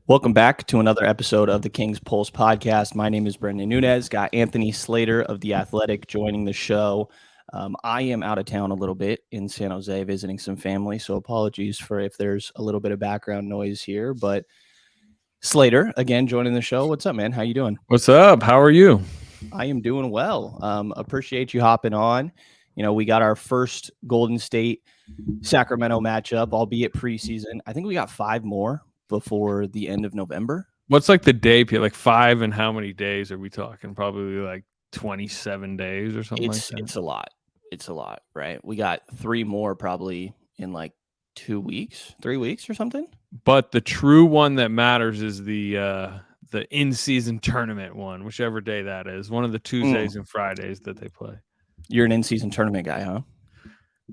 Welcome back to another episode of the King's Pulse podcast. My name is Brendan Nunez. Got Anthony Slater of The Athletic joining the show. I am out of town a little bit in San Jose visiting some family, so apologies for if there's a little bit of background noise here. But Slater, again, joining the show. What's up, man? How you doing? What's up? How are you? I am doing well. Appreciate you hopping on. You know, we got our first Golden State Sacramento matchup, albeit preseason. I think we got 5 more before the end of November. What's like the day period? Like 5 and how many days are we talking? Probably like 27 days or something like that. It's a lot. It's a lot, right? We got 3 more probably in like 2 weeks, 3 weeks or something. But the true one that matters is the in-season tournament one, whichever day that is. One of the Tuesdays and Fridays that they play. You're an in-season tournament guy, huh?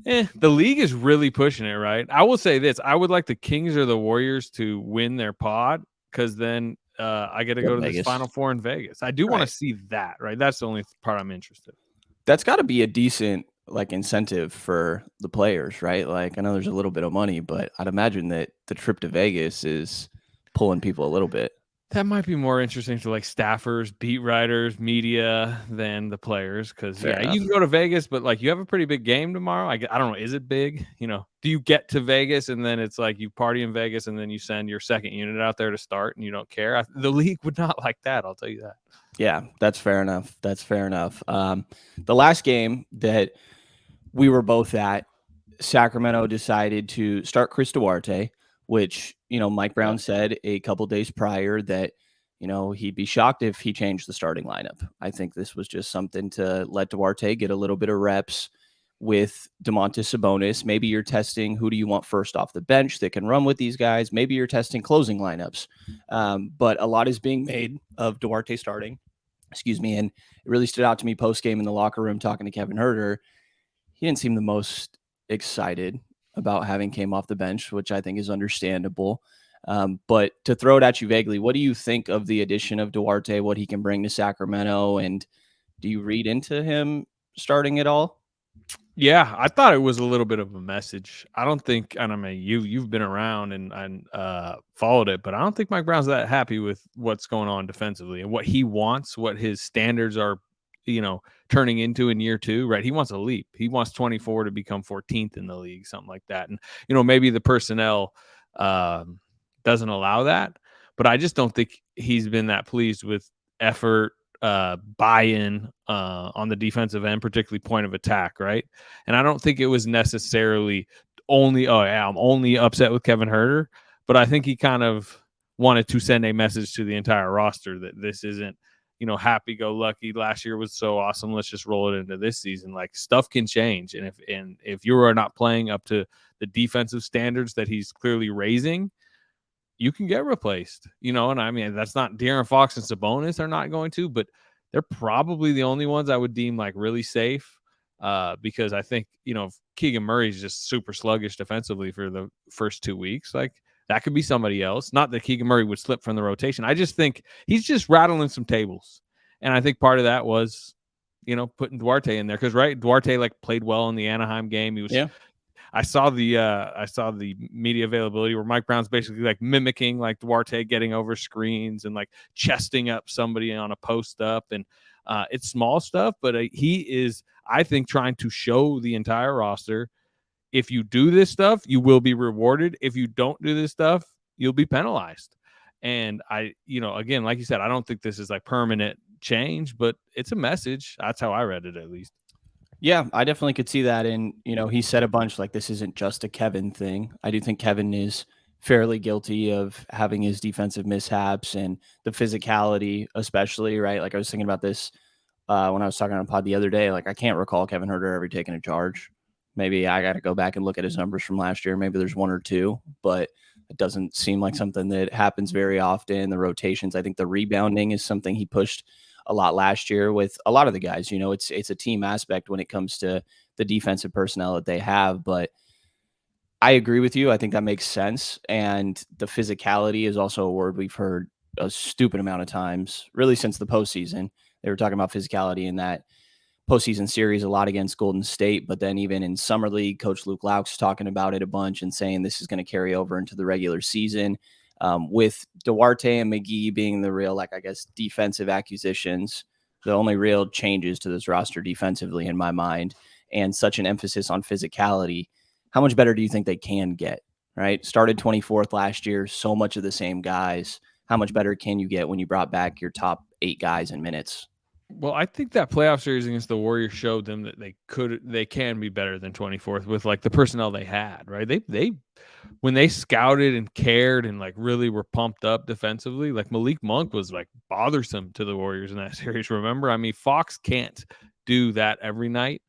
The league is really pushing it, right? I will say this. I would like the Kings or the Warriors to win their pod because then I get to go to this Final Four in Vegas. I do want to see that, right? That's the only part I'm interested in. That's got to be a decent like incentive for the players, right? Like I know there's a little bit of money, but I'd imagine that the trip to Vegas is pulling people a little bit. That might be more interesting to like staffers, beat writers, media than the players. Because you can go to Vegas, but like you have a pretty big game tomorrow. I don't know, is it big? You know, do you get to Vegas and then it's like you party in Vegas and then you send your second unit out there to start and you don't care? The league would not like that. I'll tell you that. Yeah, that's fair enough. That's fair enough. The last game that we were both at, Sacramento decided to start Chris Duarte, which, you know, Mike Brown said a couple days prior that, you know, he'd be shocked if he changed the starting lineup. I think this was just something to let Duarte get a little bit of reps with Domantas Sabonis. Maybe you're testing who do you want first off the bench that can run with these guys. Maybe you're testing closing lineups. But a lot is being made of Duarte starting. And it really stood out to me post-game in the locker room talking to Kevin Huerter. He didn't seem the most excited about having came off the bench, which I think is understandable. But to throw it at you vaguely, what do you think of the addition of Duarte, what he can bring to Sacramento? And do you read into him starting at all? Yeah, I thought it was a little bit of a message. I don't think, and I mean, you've been around and followed it, but I don't think Mike Brown's that happy with what's going on defensively and what he wants, what his standards are, you know, turning into in year 2, right? He wants a leap. He wants 24 to become 14th in the league, something like that. And, you know, maybe the personnel doesn't allow that, but I just don't think he's been that pleased with effort, buy-in on the defensive end, particularly point of attack, right? And I don't think it was necessarily only, I'm only upset with Kevin Huerter, but I think he kind of wanted to send a message to the entire roster that this isn't, you know, happy-go-lucky. Last year was so awesome. Let's just roll it into this season. Like stuff can change, and if you are not playing up to the defensive standards that he's clearly raising, you can get replaced, you know. And I mean, that's not De'Aaron Fox and Sabonis are not going to, but they're probably the only ones I would deem like really safe because I think, you know, if Keegan Murray's just super sluggish defensively for the first 2 weeks, like that could be somebody else. Not that Keegan Murray would slip from the rotation. I just think he's just rattling some tables. And I think part of that was, you know, putting Duarte in there because, right, Duarte like played well in the Anaheim game. He was I saw the media availability where Mike Brown's basically like mimicking like Duarte getting over screens and like chesting up somebody on a post up. And it's small stuff, but he is, I think, trying to show the entire roster, if you do this stuff, you will be rewarded. If you don't do this stuff, you'll be penalized. And I, you know, again, like you said, I don't think this is like permanent change, but it's a message. That's how I read it, at least. Yeah, I definitely could see that. And, you know, he said a bunch like this isn't just a Kevin thing. I do think Kevin is fairly guilty of having his defensive mishaps and the physicality, especially, right? Like I was thinking about this when I was talking on a pod the other day. Like I can't recall Kevin Huerter ever taking a charge. Maybe I got to go back and look at his numbers from last year. Maybe there's 1 or 2, but it doesn't seem like something that happens very often. The rotations, I think the rebounding is something he pushed a lot last year with a lot of the guys. You know, it's a team aspect when it comes to the defensive personnel that they have. But I agree with you. I think that makes sense. And the physicality is also a word we've heard a stupid amount of times, really since the postseason. They were talking about physicality in that postseason series a lot against Golden State, but then even in Summer League, Coach Luke Laux talking about it a bunch and saying this is going to carry over into the regular season. With Duarte and McGee being the real, like, I guess, defensive acquisitions, the only real changes to this roster defensively in my mind, and such an emphasis on physicality, how much better do you think they can get? Right? Started 24th last year, so much of the same guys. How much better can you get when you brought back your top 8 guys in minutes? Well, I think that playoff series against the Warriors showed them that they can be better than 24th with like the personnel they had, right? They when they scouted and cared and like really were pumped up defensively, like Malik Monk was like bothersome to the Warriors in that series. Remember, I mean, Fox can't do that every night.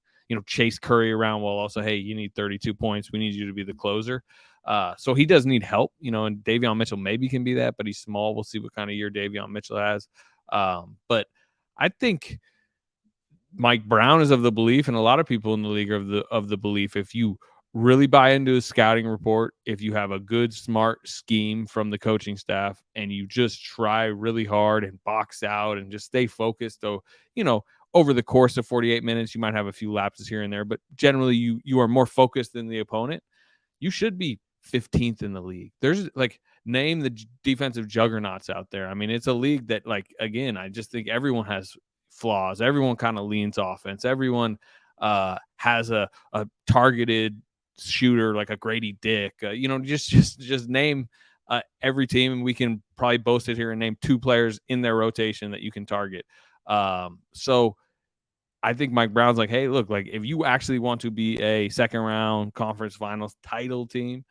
Chase Curry around while also, hey, you need 32 points. We need you to be the closer. So he does need help, and Davion Mitchell maybe can be that, but he's small. We'll see what kind of year Davion Mitchell has. But I think Mike Brown is of the belief, and a lot of people in the league are of the belief, if you really buy into a scouting report, if you have a good, smart scheme from the coaching staff, and you just try really hard and box out and just stay focused. So, over the course of 48 minutes, you might have a few lapses here and there, but generally you are more focused than the opponent. You should be 15th in the league. There's like, name the defensive juggernauts out there. I mean, it's a league that, like, again, I just think everyone has flaws. Everyone kind of leans offense. Everyone has a targeted shooter like a Grady Dick. Just name every team, and we can probably boast it here and name 2 players in their rotation that you can target. So I think Mike Brown's like, hey, look, like if you actually want to be a second round conference finals title team,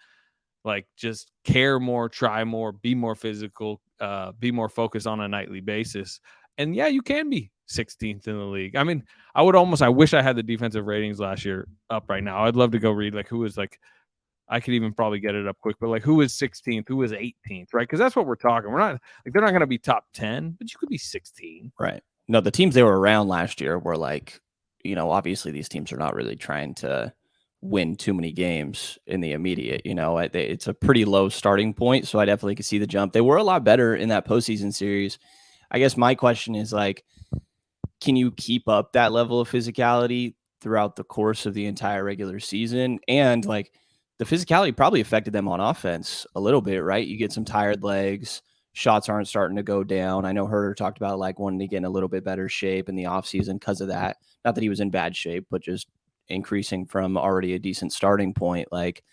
like just care more, try more, be more physical, be more focused on a nightly basis. And yeah, you can be 16th in the league. I mean, I wish I had the defensive ratings last year up right now. I'd love to go read like who was like, I could even probably get it up quick, but like who was 16th, who was 18th, right? Because that's what we're talking. We're not like, they're not going to be top 10, but you could be 16. Right. No, the teams they were around last year were like, obviously these teams are not really trying to win too many games in the immediate. It's a pretty low starting point, so I definitely could see the jump. They were a lot better in that postseason series. I guess my question is like, can you keep up that level of physicality throughout the course of the entire regular season? And like the physicality probably affected them on offense a little bit, right? You get some tired legs, shots aren't starting to go down. I know Huerter talked about like wanting to get in a little bit better shape in the offseason because of that. Not that he was in bad shape, but just increasing from already a decent starting point. Like,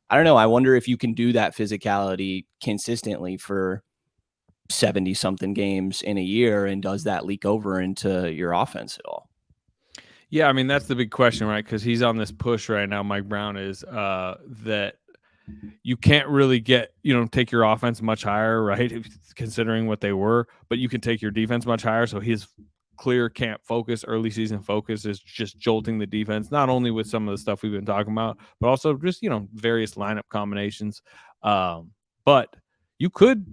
I don't know. I wonder if you can do that physicality consistently for 70 something games in a year, and does that leak over into your offense at all? Yeah, I mean, that's the big question, right? Because he's on this push right now, Mike Brown is, that you can't really take your offense much higher, right? Considering what they were, but you can take your defense much higher. So his clear camp focus, early season focus is just jolting the defense, not only with some of the stuff we've been talking about, but also just, various lineup combinations. But you could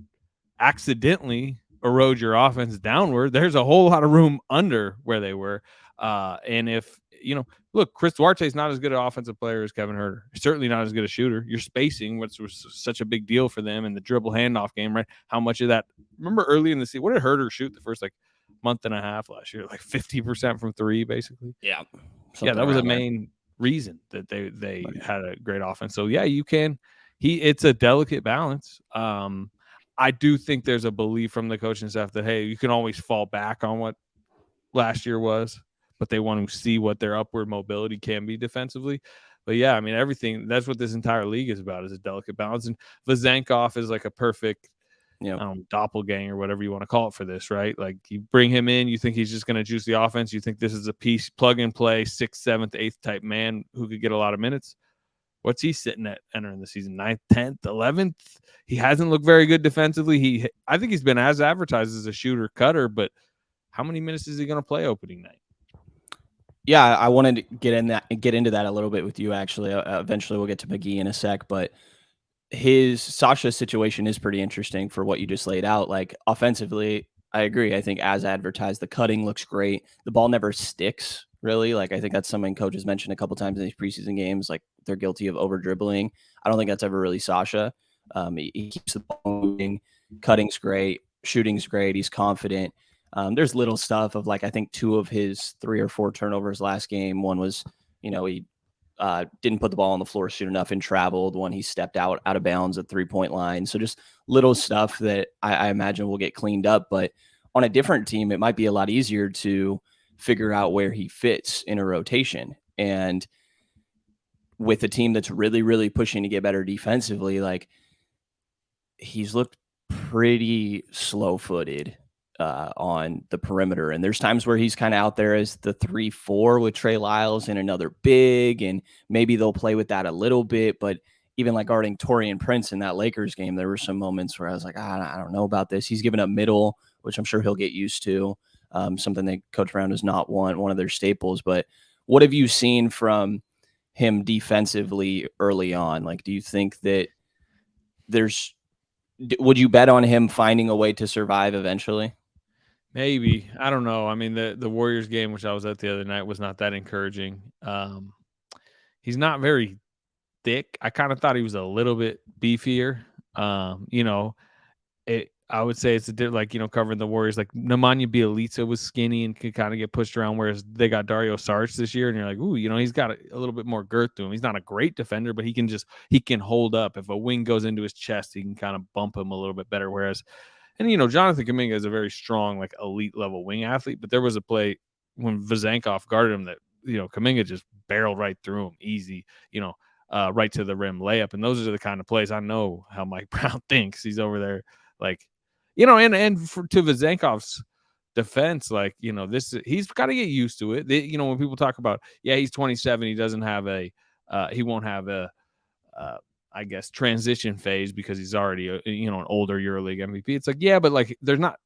accidentally erode your offense downward. There's a whole lot of room under where they were. And if, look, Chris Duarte is not as good an offensive player as Kevin Huerter. Certainly not as good a shooter. Your spacing, which was such a big deal for them in the dribble handoff game, right? How much of that? Remember early in the season, what did Huerter shoot the first like month and a half last year? Like 50% from 3, basically. Yeah, that was a main reason that they had a great offense. So yeah, you can. It's a delicate balance. I do think there's a belief from the coaching staff that, hey, you can always fall back on what last year was, but they want to see what their upward mobility can be defensively. But yeah, I mean, everything, that's what this entire league is about, is a delicate balance. And Vezenkov is like a perfect doppelganger, whatever you want to call it for this, right? Like you bring him in, you think he's just going to juice the offense. You think this is a piece, plug and play, 6th, 7th, 8th type man who could get a lot of minutes. What's he sitting at entering the season? 9th, 10th, 11th? He hasn't looked very good defensively. I think he's been as advertised as a shooter cutter, but how many minutes is he going to play opening night? Yeah, I wanted to get into that a little bit with you, actually. Eventually we'll get to McGee in a sec, but Sasha's situation is pretty interesting for what you just laid out. Like offensively, I agree. I think as advertised, the cutting looks great. The ball never sticks, really. Like I think that's something coaches mentioned a couple times in these preseason games. Like they're guilty of over dribbling. I don't think that's ever really Sasha. He keeps the ball moving. Cutting's great. Shooting's great. He's confident. There's little stuff of like, I think 2 of his 3 or 4 turnovers last game. One was, he didn't put the ball on the floor soon enough and traveled when he stepped out of bounds at 3-point line. So just little stuff that I imagine will get cleaned up. But on a different team, it might be a lot easier to figure out where he fits in a rotation. And with a team that's really, really pushing to get better defensively, like he's looked pretty slow-footed on the perimeter. And there's times where he's kind of out there as the 3-4 with Trey Lyles and another big, and maybe they'll play with that a little bit. But even like guarding Taurean Prince in that Lakers game, there were some moments where I was like, I don't know about this. He's given up middle, which I'm sure he'll get used to, something that Coach Brown does not want, one of their staples. But what have you seen from him defensively early on? Like, do you think that would you bet on him finding a way to survive eventually? Maybe. I don't know. I mean, the Warriors game, which I was at the other night, was not that encouraging. He's not very thick. I kind of thought he was a little bit beefier. I would say it's covering the Warriors. Like Nemanja Bjelica was skinny and could kind of get pushed around, whereas they got Dario Saric this year, and you're like, ooh, he's got a little bit more girth to him. He's not a great defender, but he can hold up. If a wing goes into his chest, he can kind of bump him a little bit better. Whereas, and Jonathan Kuminga is a very strong, like elite level wing athlete, but there was a play when Vezenkov guarded him that Kuminga just barreled right through him, easy, right to the rim layup, and those are the kind of plays I know how Mike Brown thinks. He's over there like. To Vezenkov's defense, like, he's got to get used to it. When people talk about, he's 27, he doesn't have he won't have a, I guess, transition phase because he's already, an older EuroLeague MVP. It's like, but like, there's not,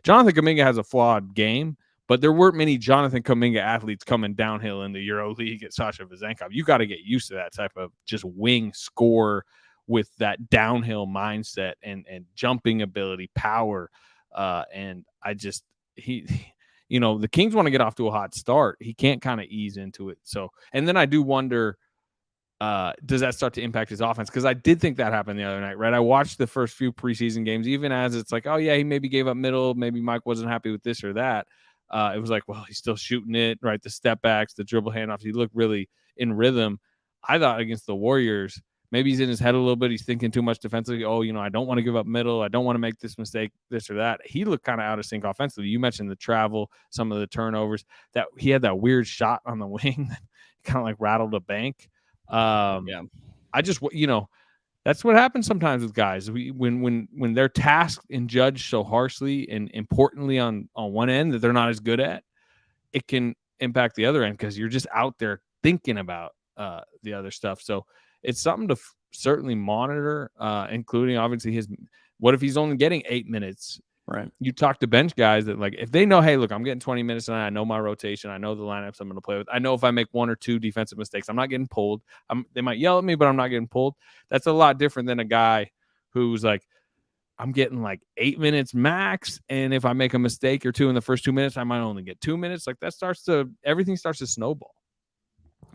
Jonathan Kuminga has a flawed game, but there weren't many Jonathan Kuminga athletes coming downhill in the EuroLeague at Sasha Vezenkov. You got to get used to that type of just wing score with that downhill mindset and jumping ability, power. And I just, the Kings want to get off to a hot start. He can't kind of ease into it. So, and then I do wonder, does that start to impact his offense? Because I did think that happened the other night, right? I watched the first few preseason games, even as it's like, oh yeah, he maybe gave up middle. Maybe Mike wasn't happy with this or that. It was like, well, he's still shooting it, right? The step backs, the dribble handoffs. He looked really in rhythm. I thought against the Warriors, maybe he's in his head a little bit. He's thinking too much defensively. Oh, I don't want to give up middle. I don't want to make this mistake, this or that. He looked kind of out of sync offensively. You mentioned the travel, some of the turnovers. That he had that weird shot on the wing that kind of like rattled a bank. I just, that's what happens sometimes with guys. When they're tasked and judged so harshly and importantly on one end that they're not as good at, it can impact the other end because you're just out there thinking about the other stuff. So it's something to certainly monitor, including obviously what if he's only getting 8 minutes? Right. You talk to bench guys that, like, if they know, hey, look, I'm getting 20 minutes tonight. I know my rotation. I know the lineups I'm going to play with. I know if I make one or two defensive mistakes, I'm not getting pulled. They might yell at me, but I'm not getting pulled. That's a lot different than a guy who's like, I'm getting like 8 minutes max. And if I make a mistake or two in the first 2 minutes, I might only get 2 minutes. Like everything starts to snowball.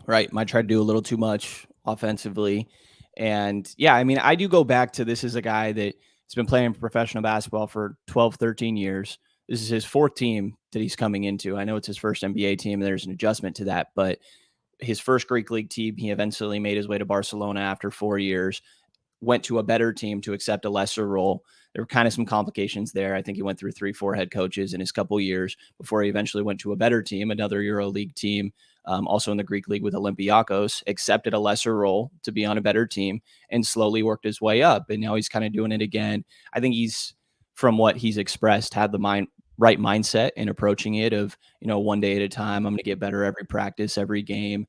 Right. Might try to do a little too much offensively. And I mean, I do go back to, this is a guy that has been playing professional basketball for 12, 13 years. This is his fourth team that he's coming into. I know it's his first NBA team, and there's an adjustment to that, but his first Greek League team, he eventually made his way to Barcelona after 4 years, went to a better team to accept a lesser role. There were kind of some complications there. I think he went through 3-4 head coaches in his couple years before he eventually went to a better team, another EuroLeague team, also in the Greek League with Olympiacos, accepted a lesser role to be on a better team and slowly worked his way up. And now he's kind of doing it again. I think he's, from what he's expressed, had the right mindset in approaching it of, one day at a time. I'm going to get better every practice, every game.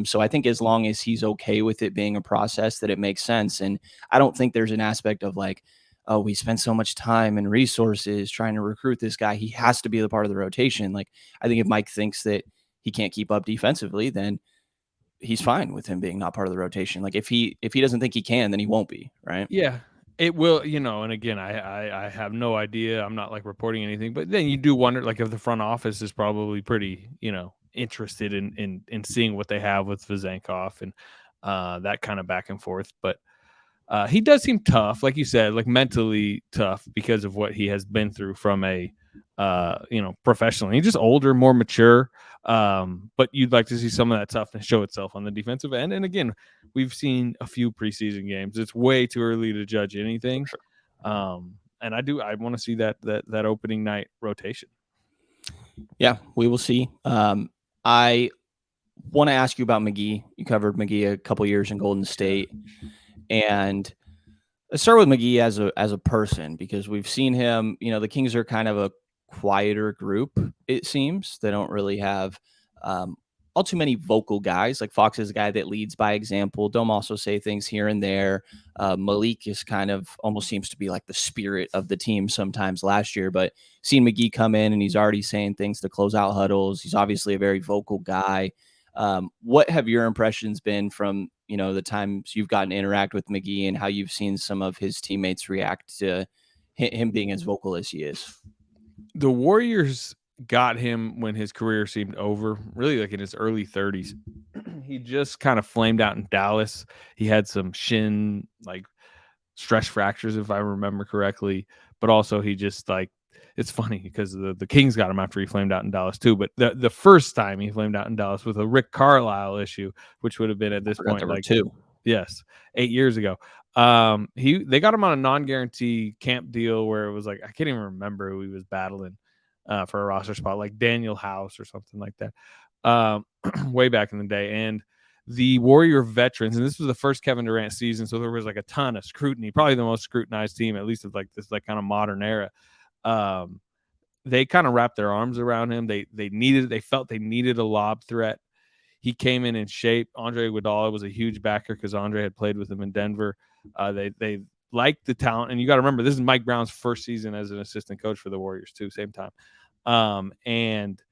So I think as long as he's okay with it being a process, that it makes sense. And I don't think there's an aspect of like, oh, we spent so much time and resources trying to recruit this guy, he has to be the part of the rotation. Like, I think if Mike thinks that he can't keep up defensively, then he's fine with him being not part of the rotation. Like if he doesn't think he can, then he won't be, right? Yeah. It will, and again, I have no idea. I'm not like reporting anything, but then you do wonder, like, if the front office is probably pretty, interested in seeing what they have with Vezenkov and that kind of back and forth. But He does seem tough, like you said, like mentally tough because of what he has been through from a, professionally. He's just older, more mature. But you'd like to see some of that toughness show itself on the defensive end. And again, we've seen a few preseason games. It's way too early to judge anything. Sure. And I want to see that opening night rotation. Yeah, we will see. I want to ask you about McGee. You covered McGee a couple years in Golden State, and let's start with McGee as a person, because we've seen him. The Kings are kind of a quieter group. It seems they don't really have all too many vocal guys. Like Fox is a guy that leads by example. Dome also say things here and there. Malik is kind of almost seems to be like the spirit of the team sometimes last year, but seeing McGee come in and he's already saying things to close out huddles. He's obviously a very vocal guy. What have your impressions been from, the times you've gotten to interact with McGee and how you've seen some of his teammates react to him being as vocal as he is? The Warriors got him when his career seemed over, really like in his early 30s. He just kind of flamed out in Dallas. He had some shin like stress fractures, if I remember correctly, but also he just like, it's funny because the Kings got him after he flamed out in Dallas too. But the first time he flamed out in Dallas with a Rick Carlisle issue, which would have been at this point like 2. Yes, 8 years ago. They got him on a non-guarantee camp deal where it was like I can't even remember who he was battling for a roster spot, like Daniel House or something like that, way back in the day. And the Warrior veterans, and this was the first Kevin Durant season, so there was like a ton of scrutiny, probably the most scrutinized team, at least of like this like kind of modern era. They kind of wrapped their arms around him. They felt they needed a lob threat. He came in shape. Andre Iguodala was a huge backer because Andre had played with him in Denver. They liked the talent, and you got to remember this is Mike Brown's first season as an assistant coach for the Warriors too, same time. And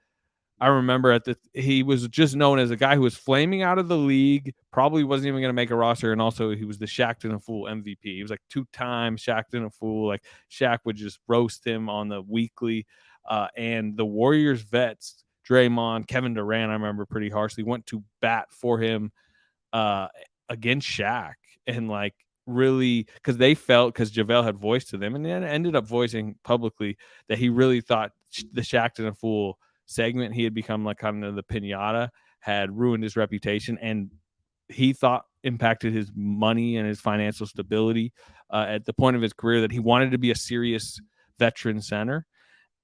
I remember he was just known as a guy who was flaming out of the league, probably wasn't even going to make a roster, and also he was the Shaqtin' a Fool MVP. He was like 2-time Shaqtin' a Fool. Like Shaq would just roast him on the weekly. And the Warriors vets, Draymond, Kevin Durant, I remember pretty harshly, went to bat for him against Shaq, and like really because JaVale had voiced to them and then ended up voicing publicly that he really thought the Shaqtin' a Fool segment he had become like kind of the pinata had ruined his reputation, and he thought impacted his money and his financial stability at the point of his career that he wanted to be a serious veteran center.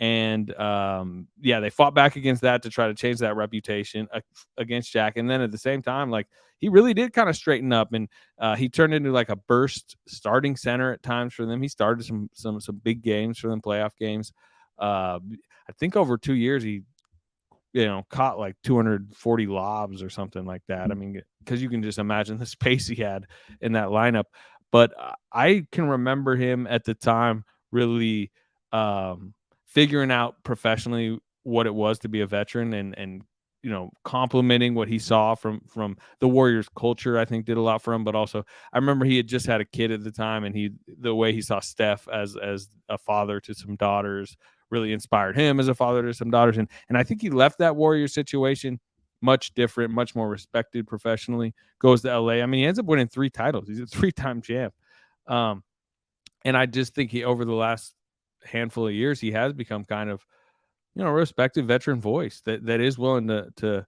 And they fought back against that to try to change that reputation against Shaq. And then at the same time, like he really did kind of straighten up, and he turned into like a burst starting center at times for them. He started some big games for them, playoff games. I think over 2 years he caught like 240 lobs or something like that. I mean, because you can just imagine the space he had in that lineup. But I can remember him at the time really figuring out professionally what it was to be a veteran, and complimenting what he saw from the Warriors culture, I think did a lot for him. But also I remember he had just had a kid at the time, and the way he saw Steph as a father to some daughters really inspired him as a father to some daughters. And I think he left that Warriors situation much different, much more respected professionally, goes to LA. I mean, he ends up winning 3 titles. He's a 3-time champ. And I just think he, over the last handful of years, he has become kind of, a respected veteran voice that is willing to,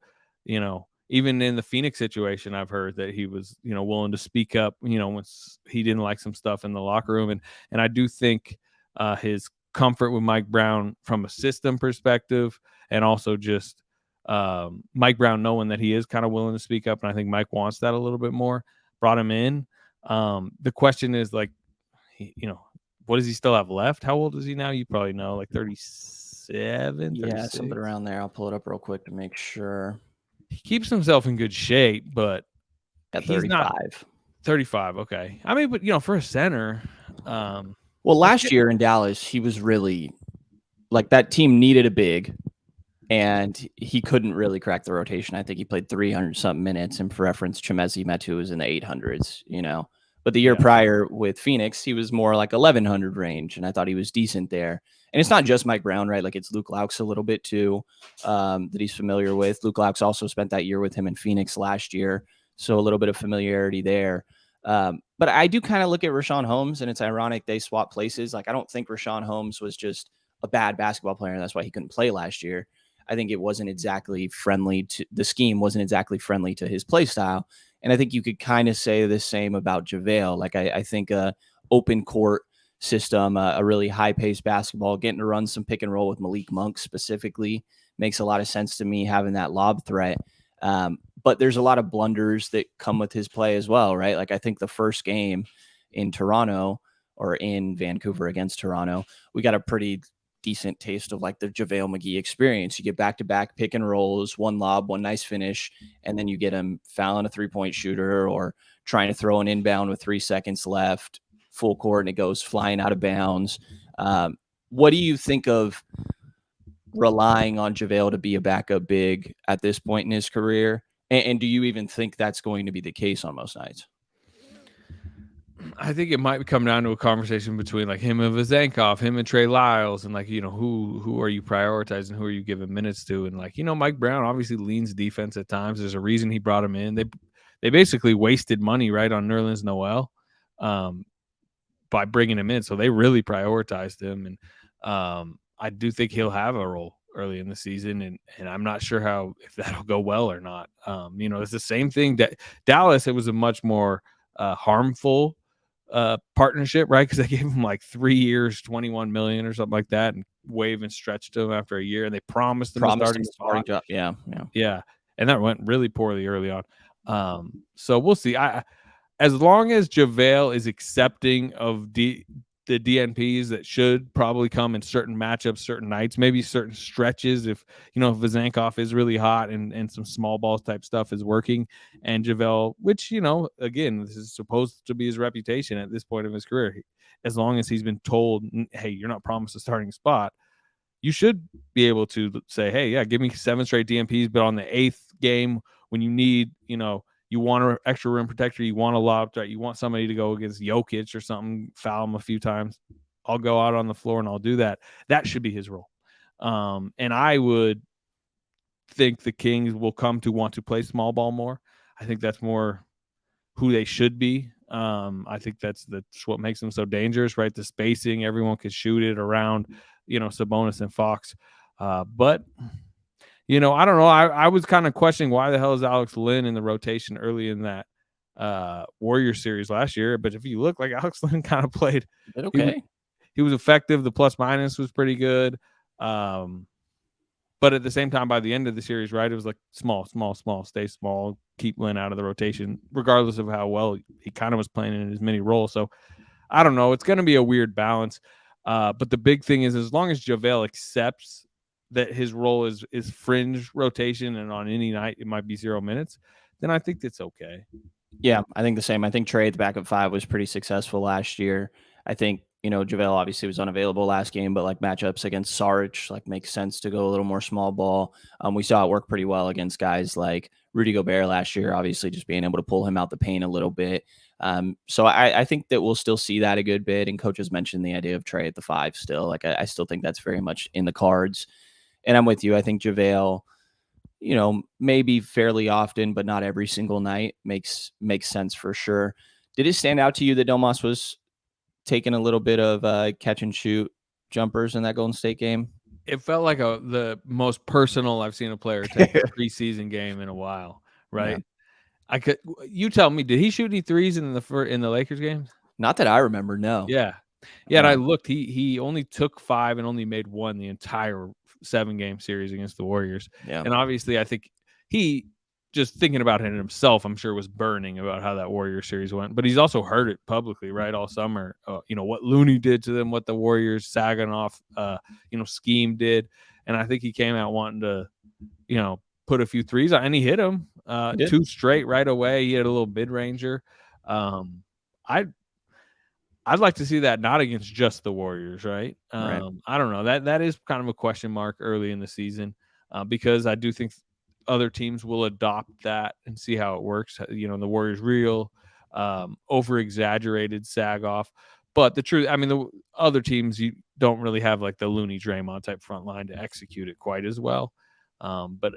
even in the Phoenix situation, I've heard that he was, willing to speak up, once he didn't like some stuff in the locker room. And I do think his comfort with Mike Brown from a system perspective, and also just Mike Brown knowing that he is kind of willing to speak up, and I think Mike wants that a little bit more, brought him in. The question is like, what does he still have left? How old is he now? You probably know, like 37, Yeah, 36. something around there. I'll pull it up real quick to make sure. He keeps himself in good shape, but At he's 35. not 35. Okay. I mean, but for a center, well, last year in Dallas, he was really like that team needed a big, and he couldn't really crack the rotation. I think he played 300 something minutes, and for reference, Chimezie Metu was in the 800s, But the year prior with Phoenix, he was more like 1100 range, and I thought he was decent there. And it's not just Mike Brown, right? Like it's Luke Laux a little bit too, that he's familiar with. Luke Laux also spent that year with him in Phoenix last year, so a little bit of familiarity there. But I do kind of look at Rashawn Holmes, and it's ironic they swap places. Like, I don't think Rashawn Holmes was just a bad basketball player, and that's why he couldn't play last year. I think it wasn't exactly friendly to the scheme, wasn't exactly friendly to his play style. And I think you could kind of say the same about JaVale. Like, I think a open court system, a really high paced basketball, getting to run some pick and roll with Malik Monk specifically makes a lot of sense to me, having that lob threat. But there's a lot of blunders that come with his play as well, right? Like, I think the first game in Toronto or in Vancouver against Toronto, we got a pretty decent taste of like the JaVale McGee experience. You get back-to-back pick and rolls, one lob, one nice finish, and then you get him fouling a three-point shooter or trying to throw an inbound with 3 seconds left, full court, and it goes flying out of bounds. What do you think of relying on JaVale to be a backup big at this point in his career? And do you even think that's going to be the case on most nights? I think it might come down to a conversation between like him and Vezenkov, him and Trey Lyles, and like, who are you prioritizing, who are you giving minutes to? And like, Mike Brown obviously leans defense at times. There's a reason he brought him in. They basically wasted money, right, on Nerlens Noel by bringing him in. So they really prioritized him. And I do think he'll have a role early in the season. And I'm not sure if that'll go well or not. It's the same thing that Dallas, it was a much more harmful partnership, right? Because they gave him like 3 years, 21 million or something like that, and wave and stretched him after a year, and they promised him a starting job. Yeah, and that went really poorly early on. So we'll see. As long as JaVale is accepting of the DNPs that should probably come in certain matchups, certain nights, maybe certain stretches. If Vezenkov is really hot and some small balls type stuff is working, and JaVale, which again, this is supposed to be his reputation at this point of his career. As long as he's been told, hey, you're not promised a starting spot, you should be able to say, hey, yeah, give me 7 straight DNPs, but on the 8th game when you need, you want an extra rim protector, you want a lob threat, you want somebody to go against Jokic or something, foul him a few times, I'll go out on the floor and I'll do that. That should be his role. And I would think the Kings will come to want to play small ball more. I think that's more who they should be. I think that's what makes them so dangerous, right? The spacing, everyone can shoot it around, Sabonis and Fox. But I don't know. I was kind of questioning why the hell is Alex Lynn in the rotation early in that Warrior series last year. But if you look, like, Alex Lynn kind of played okay. He was effective. The plus minus was pretty good. But at the same time, by the end of the series, right, it was like small, stay small, keep Lynn out of the rotation, regardless of how well he kind of was playing in his mini role. So I don't know. It's going to be a weird balance. But the big thing is, as long as JaVale accepts that his role is fringe rotation and on any night it might be 0 minutes, then I think that's okay. Yeah, I think the same. I think Trey at the backup 5 was pretty successful last year. I think, JaVale obviously was unavailable last game, but like matchups against Saric, like, makes sense to go a little more small ball. We saw it work pretty well against guys like Rudy Gobert last year, obviously just being able to pull him out the paint a little bit. So I think that we'll still see that a good bit. And coaches mentioned the idea of Trey at the 5 still. Like, I still think that's very much in the cards. And I'm with you. I think JaVale, maybe fairly often, but not every single night makes sense for sure. Did it stand out to you that Domas was taking a little bit of catch and shoot jumpers in that Golden State game? It felt like the most personal I've seen a player take a preseason game in a while, right? Yeah. You tell me, did he shoot any threes in the Lakers games? Not that I remember, no. Yeah. And I looked, he only took 5 and only made 1 the entire 7-game series against the Warriors. Yeah. And obviously I think he, just thinking about it himself, I'm sure was burning about how that Warriors series went, but he's also heard it publicly, right, all summer, what Looney did to them, what the Warriors Saginaw, scheme did. And I think he came out wanting to, put a few threes on, and he hit them 2 straight right away. He had a little mid-ranger. I'd like to see that not against just the Warriors, right? Right. I don't know. That is kind of a question mark early in the season because I do think other teams will adopt that and see how it works. The Warriors real over-exaggerated sag off. But the truth, I mean, the other teams, you don't really have like the Looney Draymond type front line to execute it quite as well. But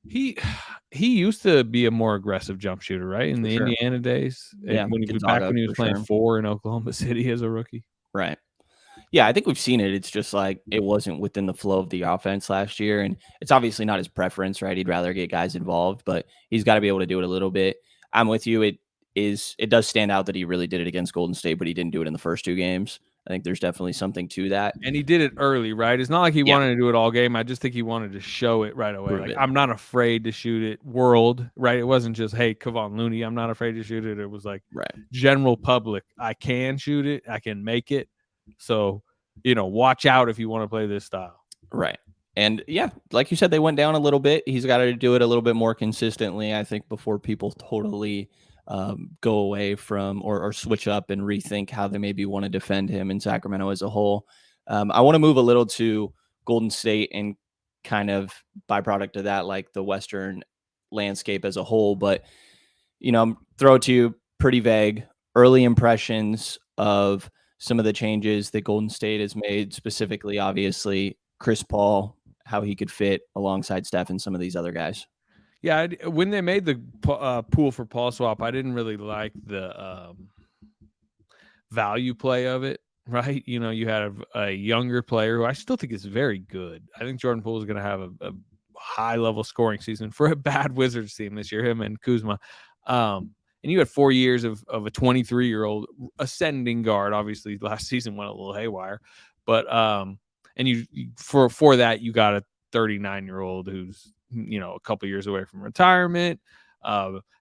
He used to be a more aggressive jump shooter, right? In For the sure. Indiana days. And Yeah, when he was back Gonzaga when he was for playing sure. 4 in Oklahoma City as a rookie. Right. Yeah, I think we've seen it. It's just like it wasn't within the flow of the offense last year, and it's obviously not his preference, right? He'd rather get guys involved, but he's got to be able to do it a little bit. I'm with you. It does stand out that he really did it against Golden State, but he didn't do it in the first 2 games. I think there's definitely something to that. And he did it early, right? It's not like he Yeah, wanted to do it all game. I just think he wanted to show it right away. prove Like, it. I'm not afraid to shoot it world, right? It wasn't just, hey, Kevon Looney, I'm not afraid to shoot it. It was like Right. general public. I can shoot it. I can make it. So, watch out if you want to play this style. Right. And yeah, like you said, they went down a little bit. He's got to do it a little bit more consistently, I think, before people totally go away from or switch up and rethink how they maybe want to defend him in Sacramento as a whole. I want to move a little to Golden State and kind of byproduct of that, like the Western landscape as a whole. But, throw it to you pretty vague. Early impressions of some of the changes that Golden State has made, specifically, obviously, Chris Paul, how he could fit alongside Steph and some of these other guys. Yeah, when they made the pool for Paul swap, I didn't really like the value play of it, right? You had a younger player who I still think is very good. I think Jordan Poole is going to have a high-level scoring season for a bad Wizards team this year, him and Kuzma. And you had 4 years of a 23-year-old ascending guard. Obviously, last season went a little haywire. But and you for that, you got a 39-year-old who's a couple years away from retirement,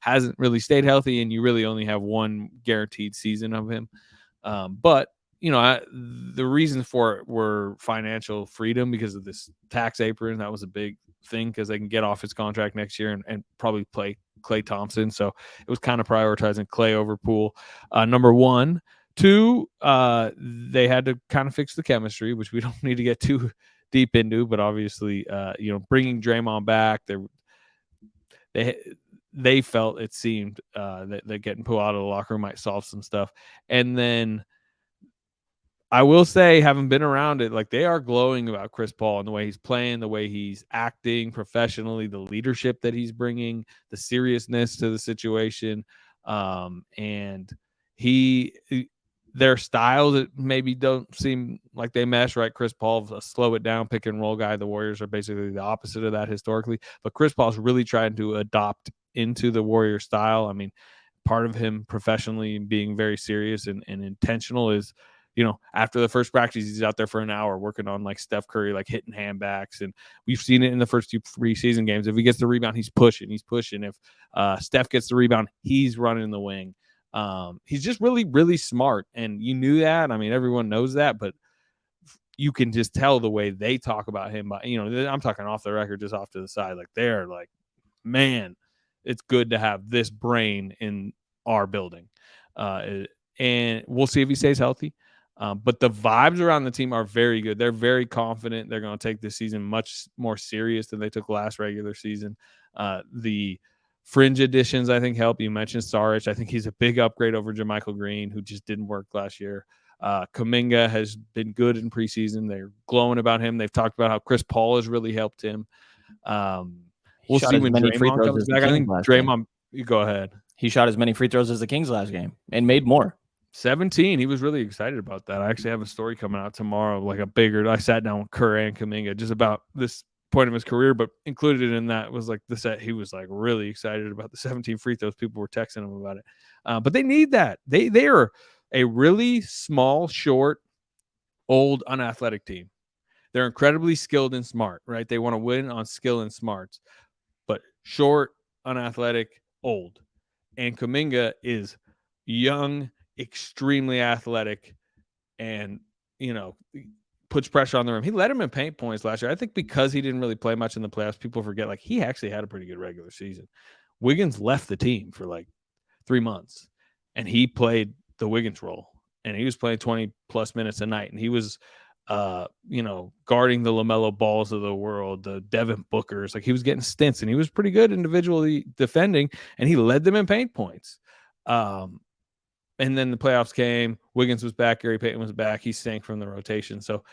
hasn't really stayed healthy, and you really only have one guaranteed season of him. But the reasons for it were financial freedom because of this tax apron. That was a big thing because they can get off his contract next year and probably play Klay Thompson. So it was kind of prioritizing Klay over Poole. Number one. Two, they had to kind of fix the chemistry, which we don't need to get too deep into, but obviously, bringing Draymond back, they felt, it seemed, that getting Poole out of the locker room might solve some stuff. And then I will say, having been around it, like, they are glowing about Chris Paul and the way he's playing, the way he's acting professionally, the leadership that he's bringing, the seriousness to the situation. And their styles that maybe don't seem like they mesh, right? Chris Paul's a slow it down, pick and roll guy. The Warriors are basically the opposite of that historically. But Chris Paul's really trying to adopt into the Warrior style. I mean, part of him professionally being very serious and intentional is, after the first practice, he's out there for an hour working on like Steph Curry, like hitting handbacks. And we've seen it in the first 2 preseason games. If he gets the rebound, he's pushing. If Steph gets the rebound, he's running the wing. He's just really, really smart. And you knew that. I mean, everyone knows that, but you can just tell the way they talk about him. But, I'm talking off the record, just off to the side. Like, they're like, man, it's good to have this brain in our building. And we'll see if he stays healthy. But the vibes around the team are very good. They're very confident. They're going to take this season much more serious than they took last regular season. The fringe additions, I think, help. You mentioned Saric. I think he's a big upgrade over JaMychal Green, who just didn't work last year. Kuminga has been good in preseason. They're glowing about him. They've talked about how Chris Paul has really helped him. We'll see when Draymond comes back. I think Draymond, you go ahead. He shot as many free throws as the Kings last game and made more. 17. He was really excited about that. I actually have a story coming out tomorrow, like I sat down with Kerr and Kuminga just about this point of his career, but included in that was like the set. He was like really excited about the 17 free throws. People were texting him about it. But they need that. They are a really small, short, old, unathletic team. They're incredibly skilled and smart, right? They want to win on skill and smarts, but short, unathletic, old. And Kuminga is young, extremely athletic, and puts pressure on the rim. He led him in paint points last year. I think because he didn't really play much in the playoffs, people forget like he actually had a pretty good regular season. Wiggins left the team for like 3 months, and he played the Wiggins role, and he was playing 20 plus minutes a night, and he was guarding the LaMelo Balls of the world, the Devin Bookers. Like, he was getting stints, and he was pretty good individually defending, and he led them in paint points. And then the playoffs came. Wiggins was back. Gary Payton was back. He sank from the rotation. So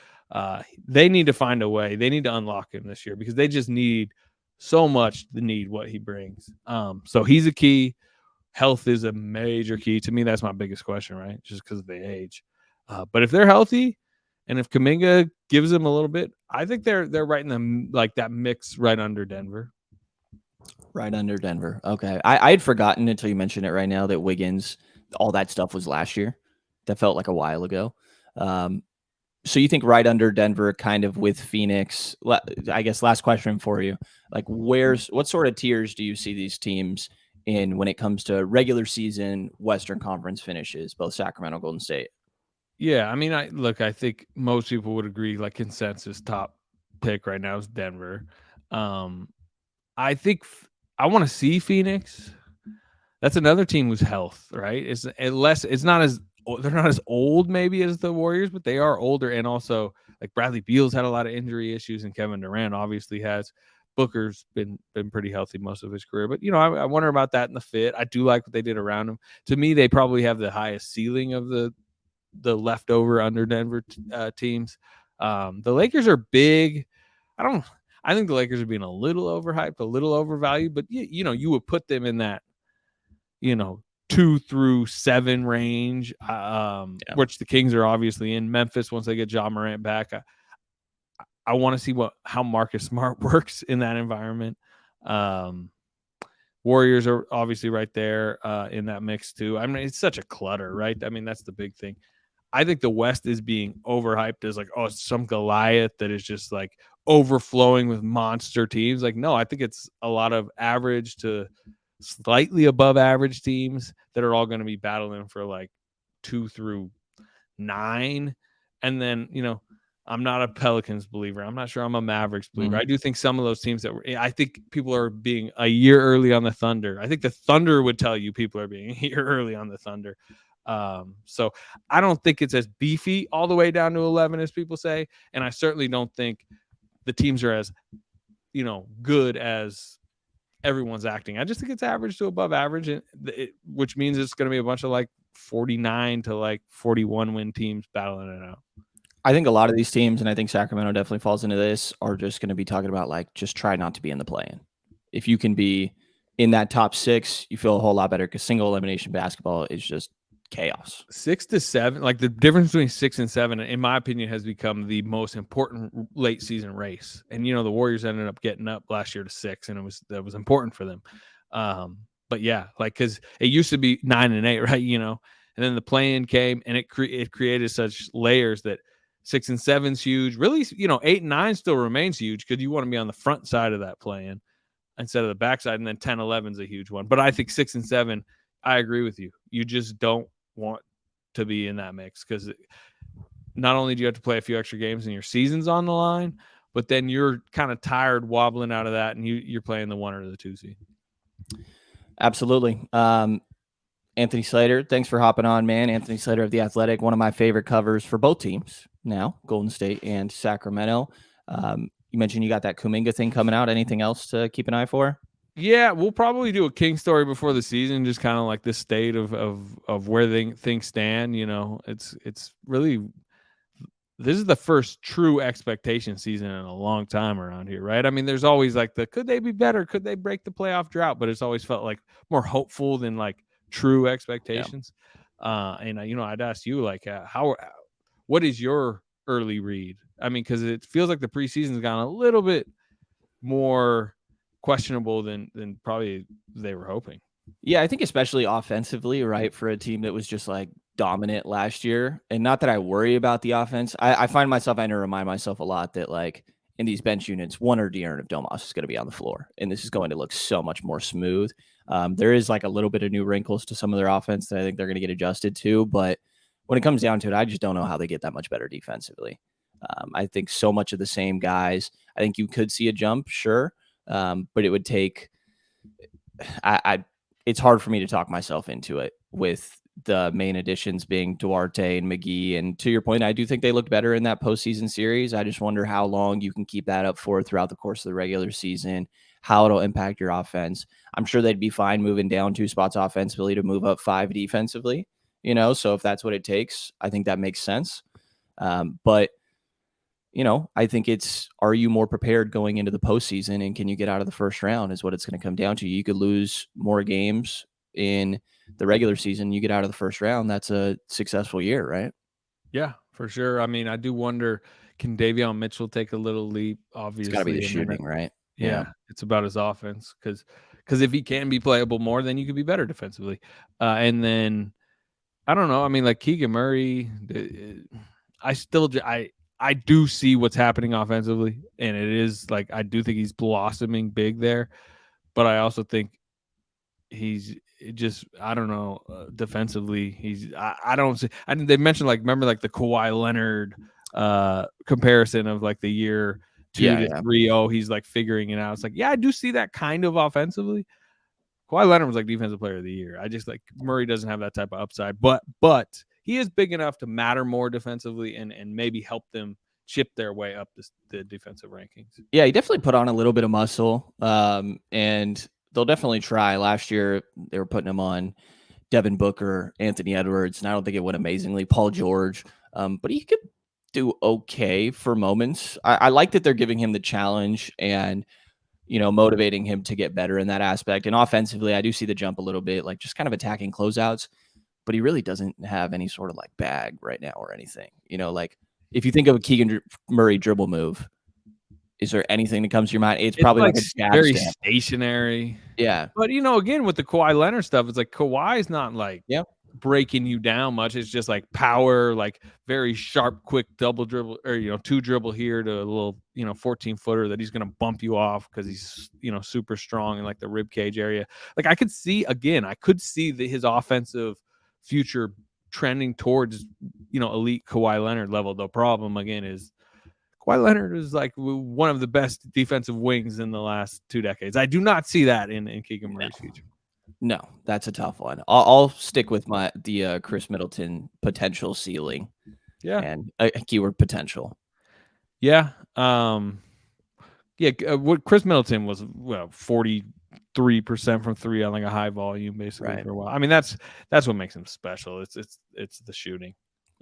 they need to find a way. They need to unlock him this year because they just need so much the need what he brings. So he's a key. Health is a major key to me. That's my biggest question, right? Just because of the age. But if they're healthy, and if Kuminga gives them a little bit, I think they're right in the like that mix right under Denver. Right under Denver. Okay. I had forgotten until you mentioned it right now that Wiggins, all that stuff was last year. That felt like a while ago. So you think right under Denver, kind of with Phoenix. I guess last question for you. Like, what sort of tiers do you see these teams in when it comes to regular season Western Conference finishes, both Sacramento, Golden State? Yeah, I mean, I think most people would agree, like consensus top pick right now is Denver. I think I want to see Phoenix. That's another team whose health, right? It's not as they're not as old maybe as the Warriors, but they are older, and also like Bradley Beal's had a lot of injury issues, and Kevin Durant obviously has. Booker's been pretty healthy most of his career, but I wonder about that in the fit. I do like what they did around him. To me, they probably have the highest ceiling of the leftover under Denver teams. The Lakers are big. I think the Lakers are being a little overhyped, a little overvalued, but you would put them in that 2 through 7 range, which the Kings are obviously in. Memphis, once they get Ja Morant back, I want to see how Marcus Smart works in that environment. Warriors are obviously right there in that mix too. I mean, it's such a clutter, right? I mean, that's the big thing. I think the West is being overhyped as like, oh, some Goliath that is just like overflowing with monster teams. Like, no, I think it's a lot of average to slightly above average teams that are all going to be battling for like 2 through 9. And then, I'm not a Pelicans believer. I'm not sure I'm a Mavericks believer. Mm-hmm. I do think some of those teams I think people are being a year early on the Thunder. I think the Thunder would tell you people are being a year early on the Thunder. So I don't think it's as beefy all the way down to 11 as people say. And I certainly don't think the teams are as, good as everyone's acting. I just think it's average to above average, which means it's going to be a bunch of like 49 to like 41 win teams battling it out. I think a lot of these teams, and I think Sacramento definitely falls into this, are just going to be talking about like just try not to be in the play-in. If you can be in that top 6, you feel a whole lot better because single elimination basketball is just chaos. 6 to 7, like the difference between 6 and 7, in my opinion, has become the most important late season race. And the Warriors ended up getting up last year to 6, and that was important for them. But yeah, like because it used to be 9 and 8, right? And then the play-in came, and it created such layers that 6 and 7's huge. Really, 8 and 9 still remains huge because you want to be on the front side of that play-in instead of the backside, and then 10, 11's a huge one. But I think 6 and 7, I agree with you. You just don't want to be in that mix because not only do you have to play a few extra games and your season's on the line, but then you're kind of tired wobbling out of that, and you're playing the 1 or the 2 seed. Absolutely. Anthony Slater, thanks for hopping on, man. Anthony Slater of The Athletic, one of my favorite covers for both teams now, Golden State and Sacramento. You mentioned you got that Kuminga thing coming out. Anything else to keep an eye for? Yeah, we'll probably do a King story before the season, just kind of like the state of where things stand. It's really, this is the first true expectation season in a long time around here, right? I mean, there's always like could they be better? Could they break the playoff drought? But it's always felt like more hopeful than like true expectations. Yeah. And I'd ask you like what is your early read? I mean, because it feels like the preseason's gone a little bit more questionable than probably they were hoping. Yeah, I think especially offensively, right, for a team that was just like dominant last year. And not that I worry about the offense. I find myself, I need to remind myself a lot that like in these bench units, one or De'Aaron of Domas is going to be on the floor. And this is going to look so much more smooth. There is like a little bit of new wrinkles to some of their offense that I think they're going to get adjusted to. But when it comes down to it, I just don't know how they get that much better defensively. I think so much of the same guys. I think you could see a jump, sure. But it would take it's hard for me to talk myself into it with the main additions being Duarte and McGee. And to your point, I do think they looked better in that postseason series. I just wonder how long you can keep that up for throughout the course of the regular season, how it'll impact your offense. I'm sure they'd be fine moving down 2 spots offensively to move up 5 defensively, so if that's what it takes, I think that makes sense. But I think it's, are you more prepared going into the postseason, and can you get out of the first round is what it's going to come down to. You could lose more games in the regular season. You get out of the first round. That's a successful year, right? Yeah, for sure. I mean, I do wonder, can Davion Mitchell take a little leap? It's got to be the Obviously, and then shooting, right? Yeah. yeah, it's about his offense because if he can be playable more, then you could be better defensively. And then I don't know. I mean, like Keegan Murray, I still I do see what's happening offensively, and it is like I do think he's blossoming big there, but I also think he's just I don't know defensively. I don't see. I they mentioned like remember like the Kawhi Leonard comparison of like the year 2 to Yeah. 3. Oh, he's like figuring it out. It's like yeah, I do see that kind of offensively. Kawhi Leonard was like defensive player of the year. I just like Murray doesn't have that type of upside, but he is big enough to matter more defensively and maybe help them chip their way up the defensive rankings. Yeah, he definitely put on a little bit of muscle, and they'll definitely try. Last year, they were putting him on Devin Booker, Anthony Edwards, and I don't think it went amazingly. Paul George, but he could do okay for moments. I like that they're giving him the challenge and motivating him to get better in that aspect. And offensively, I do see the jump a little bit, like just kind of attacking closeouts, but he really doesn't have any sort of like bag right now or anything. Like if you think of a Keegan Murray dribble move, is there anything that comes to your mind? It's It's probably like like a jab very step. stationary. Yeah. But again, with the Kawhi Leonard stuff, it's like Kawhi's not like Yeah. breaking you down much. It's just like power, like very sharp, quick double dribble or two dribble here to a little 14-footer that he's gonna bump you off because he's super strong in like the rib cage area. Like I could see his offensive future trending towards elite Kawhi Leonard level. The problem again is Kawhi Leonard is like one of the best defensive wings in the last 2 decades. I do not see that in Keegan Murray's future. No, that's a tough one. I'll stick with the Chris Middleton potential ceiling, Yeah. and keyword potential. Yeah. What Chris Middleton was 43% from 3 on like a high volume basically Right. for a while. I mean that's what makes him special. It's the shooting.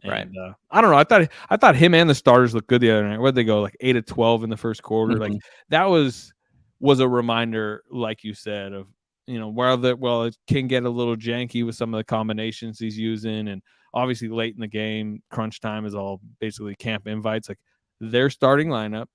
And Right. I don't know. I thought him and the starters looked good the other night. Where'd they go? Like 8 of 12 in the first quarter. Like that was a reminder, like you said, of while it can get a little janky with some of the combinations he's using, and obviously late in the game, crunch time is all basically camp invites. Like their starting lineup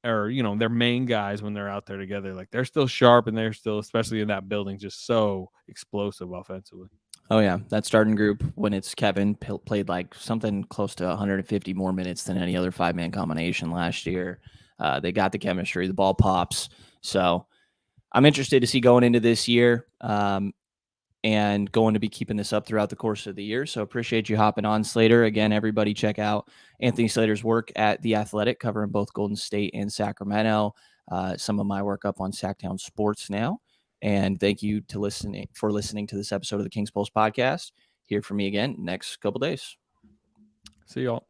or their main guys when they're out there together, like they're still sharp and they're still, especially in that building, just so explosive offensively. Oh yeah, that starting group when it's Kevin played like something close to 150 more minutes than any other 5-man combination last year. They got the chemistry, the ball pops. So I'm interested to see going into this year, and going to be keeping this up throughout the course of the year. So appreciate you hopping on, Slater. Again, everybody check out Anthony Slater's work at The Athletic, covering both Golden State and Sacramento. Some of my work up on Sacktown Sports now. And thank you for listening to this episode of the King's Pulse podcast. Hear from me again next couple days. See y'all.